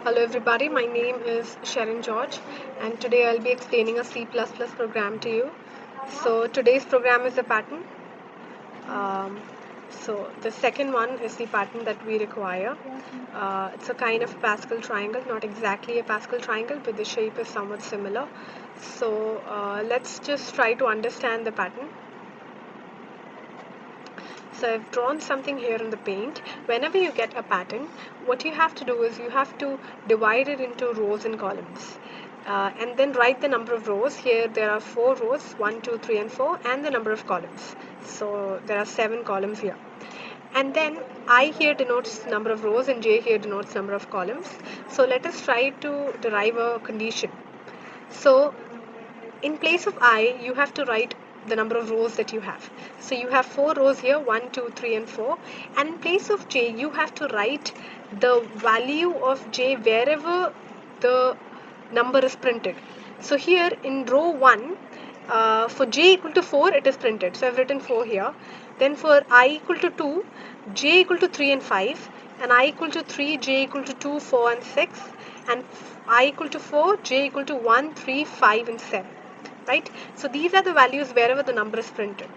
Hello everybody, my name is Sharon George and today I'll be explaining a C++ program to you. So today's program is a pattern. So the second one is the pattern that we require. It's a kind of Pascal triangle, not exactly a Pascal triangle, but the shape is somewhat similar. So let's just try to understand the pattern. So I've drawn something here in the paint. Whenever you get a pattern, what you have to do is you have to divide it into rows and columns. And then write the number of rows. Here there are 4 rows, 1, 2, 3 and 4, and the number of columns. So there are 7 columns here. And then I here denotes number of rows and J here denotes number of columns. So let us try to derive a condition. So in place of I, you have to write the number of rows that you have. So you have 4 rows here, 1, 2, 3 and 4. And in place of J, you have to write the value of J wherever the number is printed. So here in row 1, for J equal to 4, it is printed. So I've written 4 here. Then for I equal to 2, J equal to 3 and 5. And I equal to 3, J equal to 2, 4 and 6. And I equal to 4, J equal to 1, 3, 5 and 7. Right? So these are the values wherever the number is printed.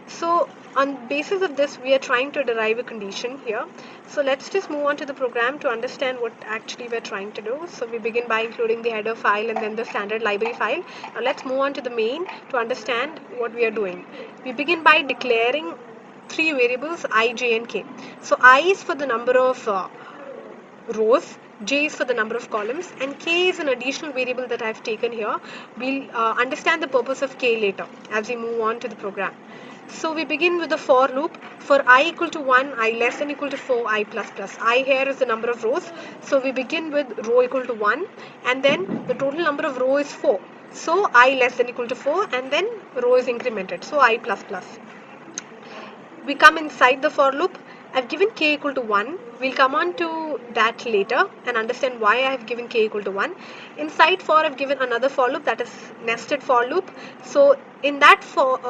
So on basis of this, we are trying to derive a condition here. So let's just move on to the program to understand what actually we're trying to do. So we begin by including the header file and then the standard library file. Now let's move on to the main to understand what we are doing. We begin by declaring 3 variables I, J and K. So I is for the number of rows, J is for the number of columns, and K is an additional variable that I've taken here. We'll understand the purpose of K later as we move on to the program. So we begin with the for loop. For I equal to 1, I less than equal to 4, I plus plus. I here is the number of rows. So we begin with row equal to 1 and then the total number of row is 4. So I less than equal to 4 and then row is incremented. So I plus plus. We come inside the for loop. I've given k equal to 1. We'll come on to that later and understand why I have given k equal to 1. Inside for, I've given another for loop, that is nested for loop. So in that for,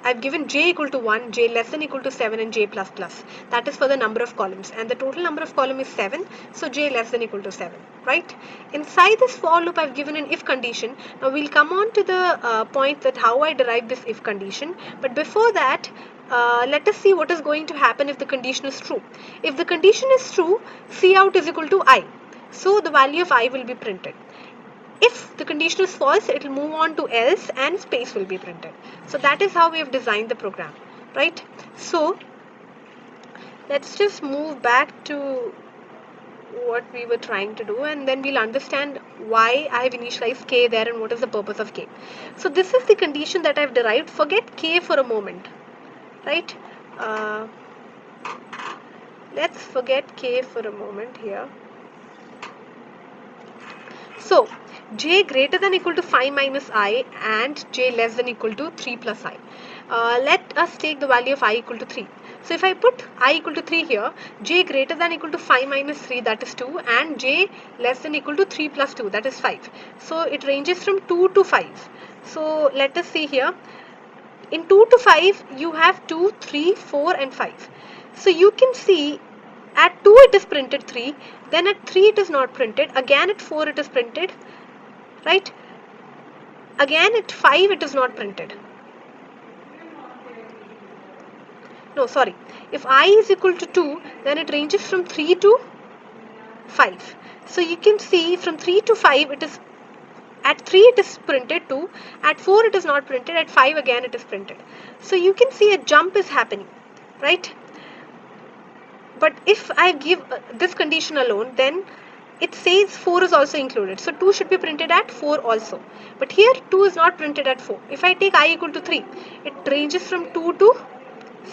I've given j equal to 1, j less than equal to 7 and j plus plus. That is for the number of columns, and the total number of column is 7, so j less than equal to 7, right? Inside this for loop, I've given an if condition. Now we'll come on to the point that how I derive this if condition, but before that, let us see what is going to happen if the condition is true. If the condition is true, Cout is equal to I. So the value of I will be printed. If the condition is false, it will move on to else and space will be printed. So that is how we have designed the program, right? So let's just move back to what we were trying to do and then we'll understand why I have initialized k there and what is the purpose of k. So this is the condition that I've derived. Forget k for a moment, right? Uh, let's forget k for a moment here. So j greater than equal to 5 minus I and j less than equal to 3 plus I. Let us take the value of I equal to 3. So if I put I equal to 3 here, j greater than equal to 5 minus 3, that is 2, and j less than equal to 3 plus 2, that is 5. So it ranges from 2 to 5. So let us see here. In 2 to 5, you have 2, 3, 4 and 5. So you can see at 2 it is printed 3, then at 3 it is not printed, again at 4 it is printed, right? Again at 5 it is not printed. No, sorry. If I is equal to 2, then it ranges from 3 to 5. So you can see from 3 to 5 it is at 3 it is printed 2, at 4 it is not printed, at 5 again it is printed. So you can see a jump is happening, right? But if I give this condition alone, then it says 4 is also included. So 2 should be printed at 4 also. But here 2 is not printed at 4. If I take I equal to 3, it ranges from 2 to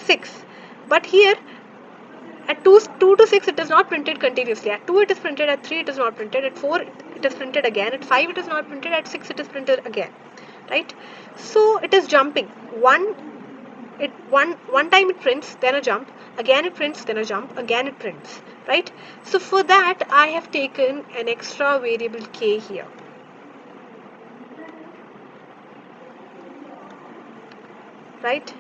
6. But here at 2 to 6 it is not printed continuously. At 2 it is printed, at 3 it is not printed, at 4 it is printed again, at 5 it is not printed, at 6 it is printed again. Right? So it is jumping. One time it prints, then a jump, again it prints, then a jump, again it prints, right? So for that I have taken an extra variable k here, right?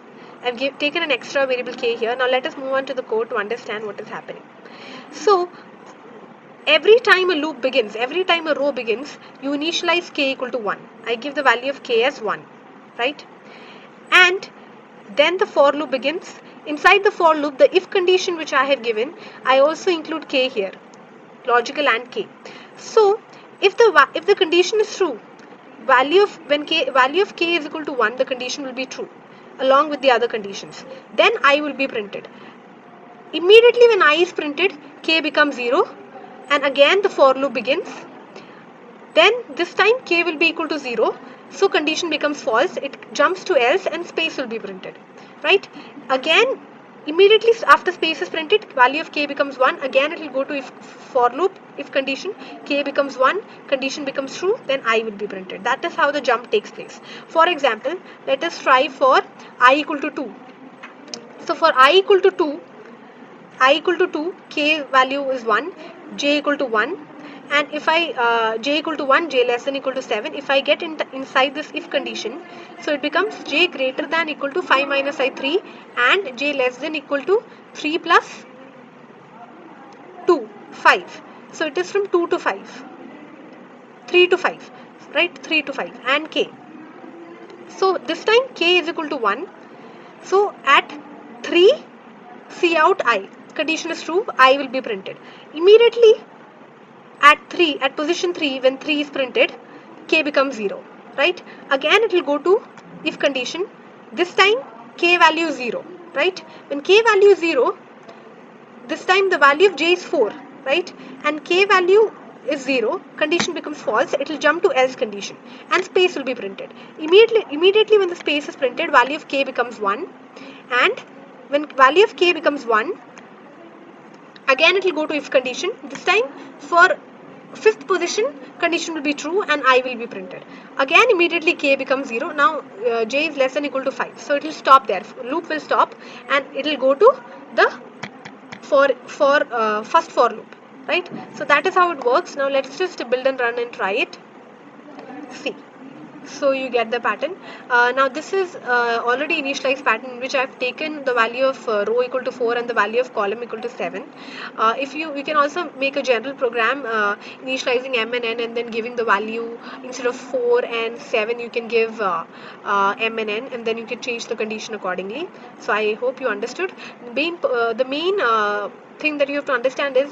I've taken an extra variable k here. Now let us move on to the code to understand what is happening. So every time a loop begins, every time a row begins, you initialize k equal to 1. I give the value of k as 1, right? And then the for loop begins. Inside the for loop, the if condition which I have given, I also include k here, logical and k. So if the condition is true, value of k is equal to 1, the condition will be true along with the other conditions. Then I will be printed. Immediately when I is printed, k becomes 0, and again the for loop begins. Then this time k will be equal to 0, so condition becomes false, it jumps to else and space will be printed, right? Again, immediately after space is printed, value of k becomes 1, again it will go to if for loop, if condition, k becomes 1, condition becomes true, then I will be printed. That is how the jump takes place. For example, let us try for I equal to 2. So for I equal to 2, k value is 1, j equal to 1, and if I j equal to 1, j less than equal to 7, if I get inside this if condition, so it becomes j greater than equal to 5 minus I 3 and j less than equal to 3 plus 2, 5. So it is from 2 to 5, 3 to 5, right? 3 to 5 and k. So this time k is equal to 1. So at 3, C out I. Condition is true, I will be printed. Immediately at position 3, when 3 is printed, k becomes 0, right? Again it will go to if condition. This time k value is 0, right? When k value is 0, this time the value of j is 4, right? And k value is 0, condition becomes false, it will jump to else condition and space will be printed. Immediately when the space is printed, value of k becomes 1, and when value of k becomes 1, again it will go to if condition. This time for fifth position, condition will be true and I will be printed. Again immediately k becomes 0. Now j is less than equal to 5. So it will stop there. Loop will stop and it will go to the first for loop. Right? So that is how it works. Now let's just build and run and try it. See. So you get the pattern. Now this is already initialized pattern in which I have taken the value of row equal to 4 and the value of column equal to 7. If you can also make a general program initializing m and n and then giving the value instead of 4 and 7 you can give m and n, and then you can change the condition accordingly. So I hope you understood. The main thing that you have to understand is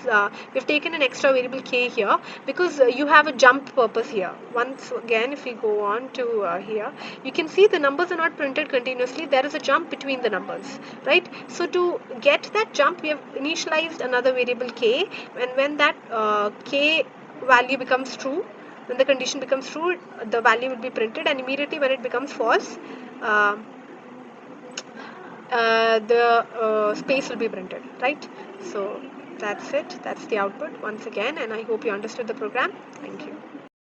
we've taken an extra variable k here because you have a jump purpose here. Once again, if we go on to here, you can see the numbers are not printed continuously. There is a jump between the numbers, right? So to get that jump, we have initialized another variable k, and when that k value becomes true, when the condition becomes true, the value will be printed, and immediately when it becomes false, the space will be printed, right? So that's it, that's the output once again, and I hope you understood the program. Thank you.